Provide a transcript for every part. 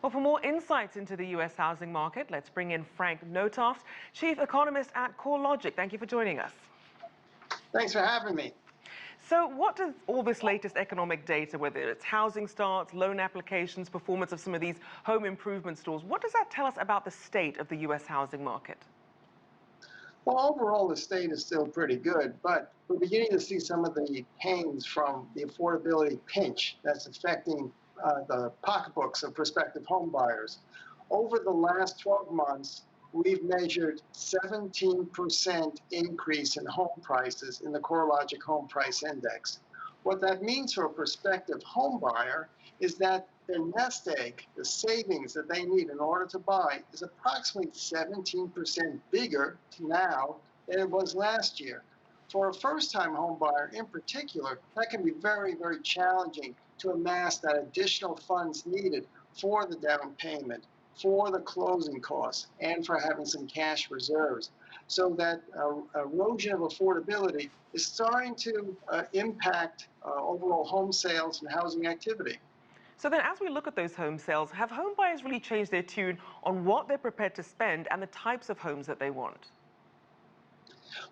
Well, for more insights into the U.S. housing market, let's bring in Frank Nothaft, chief economist at CoreLogic. Thank you for joining us. Thanks for having me. So what does all this latest economic data, whether it's housing starts, loan applications, performance of some of these home improvement stores, what does that tell us about the state of the U.S. housing market? Well, overall, the state is still pretty good, but we're beginning to see some of the pains from the affordability pinch that's affecting the pocketbooks of prospective home buyers. Over the last 12 months, we've measured 17% increase in home prices in the CoreLogic Home Price Index. What that means for a prospective home buyer is that their nest egg, the savings that they need in order to buy, is approximately 17% bigger now than it was last year. For a first-time home buyer in particular, that can be very, very challenging to amass that additional funds needed for the down payment, for the closing costs, and for having some cash reserves. So that erosion of affordability is starting to impact overall home sales and housing activity. So then as we look at those home sales, have home buyers really changed their tune on what they're prepared to spend and the types of homes that they want?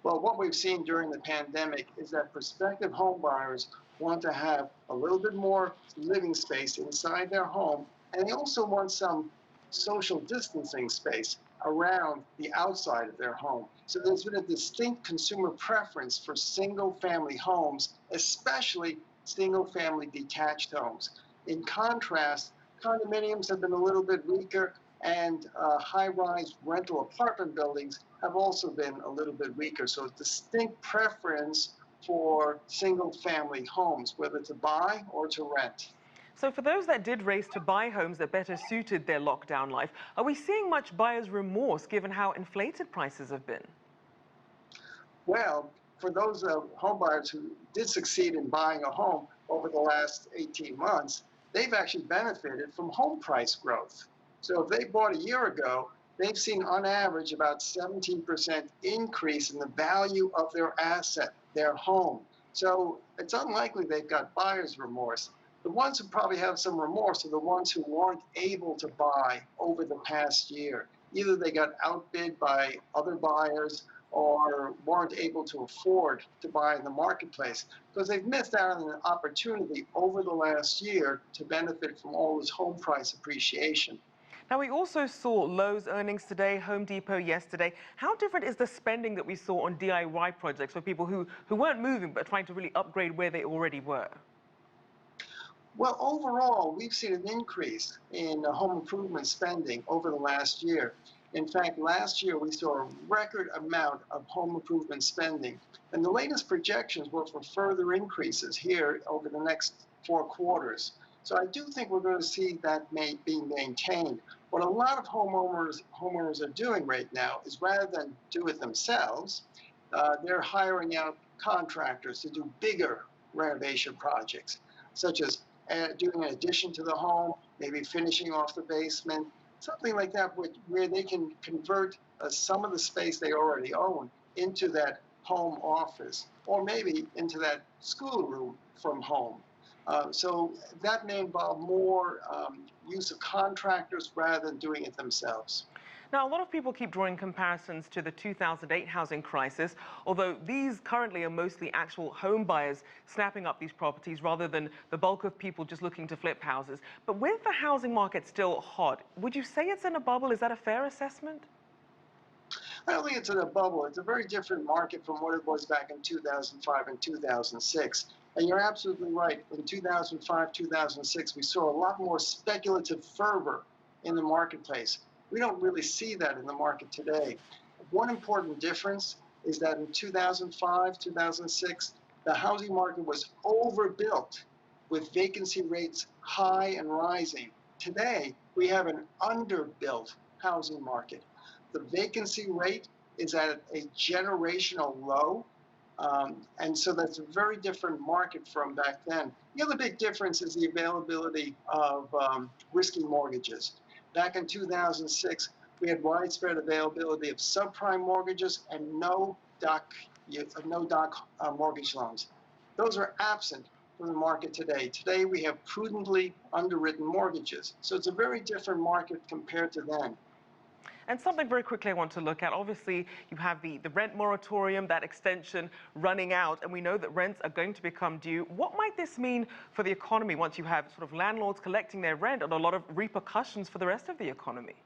Well, what we've seen during the pandemic is that prospective home buyers want to have a little bit more living space inside their home, and they also want some social distancing space around the outside of their home. So there's been a distinct consumer preference for single-family homes, especially single-family detached homes. In contrast, condominiums have been a little bit weaker, and high-rise rental apartment buildings have also been a little bit weaker. So a distinct preference for single-family homes, whether to buy or to rent. So for those that did race to buy homes that better suited their lockdown life, are we seeing much buyer's remorse given how inflated prices have been? Well, for those home buyers who did succeed in buying a home over the last 18 months, they've actually benefited from home price growth. So if they bought a year ago, they've seen on average about 17% increase in the value of their asset, their home. So it's unlikely they've got buyer's remorse. The ones who probably have some remorse are the ones who weren't able to buy over the past year. Either they got outbid by other buyers or weren't able to afford to buy in the marketplace because they've missed out on an opportunity over the last year to benefit from all this home price appreciation. Now, we also saw Lowe's earnings today, Home Depot yesterday. How different is the spending that we saw on DIY projects for people who weren't moving but trying to really upgrade where they already were? Well, overall, we've seen an increase in home improvement spending over the last year. In fact, last year we saw a record amount of home improvement spending, and the latest projections were for further increases here over the next 4 quarters. So I do think we're going to see that being maintained. What a lot of homeowners are doing right now is rather than do it themselves, they're hiring out contractors to do bigger renovation projects, such as doing an addition to the home, maybe finishing off the basement, something like that, where they can convert some of the space they already own into that home office, or maybe into that schoolroom from home. So that may involve more use of contractors rather than doing it themselves. Now, a lot of people keep drawing comparisons to the 2008 housing crisis, although these currently are mostly actual home buyers snapping up these properties rather than the bulk of people just looking to flip houses. But with the housing market still hot, would you say it's in a bubble? Is that a fair assessment? I don't think it's in a bubble. It's a very different market from what it was back in 2005 and 2006. And you're absolutely right. In 2005, 2006, we saw a lot more speculative fervor in the marketplace. We don't really see that in the market today. One important difference is that in 2005, 2006, the housing market was overbuilt with vacancy rates high and rising. Today, we have an underbuilt housing market. The vacancy rate is at a generational low. And so that's a very different market from back then. The other big difference is the availability of risky mortgages. Back in 2006, we had widespread availability of subprime mortgages and no doc mortgage loans. Those are absent from the market today. Today, we have prudently underwritten mortgages. So it's a very different market compared to then. And something very quickly I want to look at, obviously you have the rent moratorium, that extension running out, and we know that rents are going to become due. What might this mean for the economy once you have sort of landlords collecting their rent and a lot of repercussions for the rest of the economy?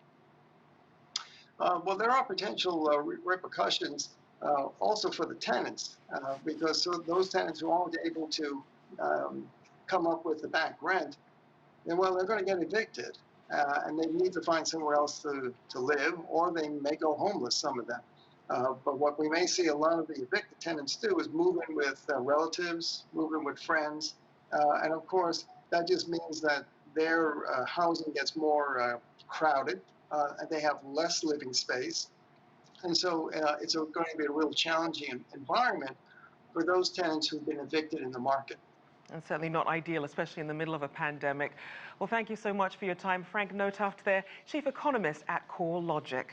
Well, there are potential repercussions also for the tenants, because those tenants who aren't able to come up with the back rent, then, well, they're going to get evicted. And they need to find somewhere else to live, or they may go homeless, some of them. But what we may see a lot of the evicted tenants do is move in with relatives, move in with friends. And of course, that just means that their housing gets more crowded, and they have less living space. And so it's going to be a real challenging environment for those tenants who've been evicted in the market. And certainly not ideal, especially in the middle of a pandemic. Well, thank you so much for your time. Frank Nothaft there, Chief Economist at CoreLogic.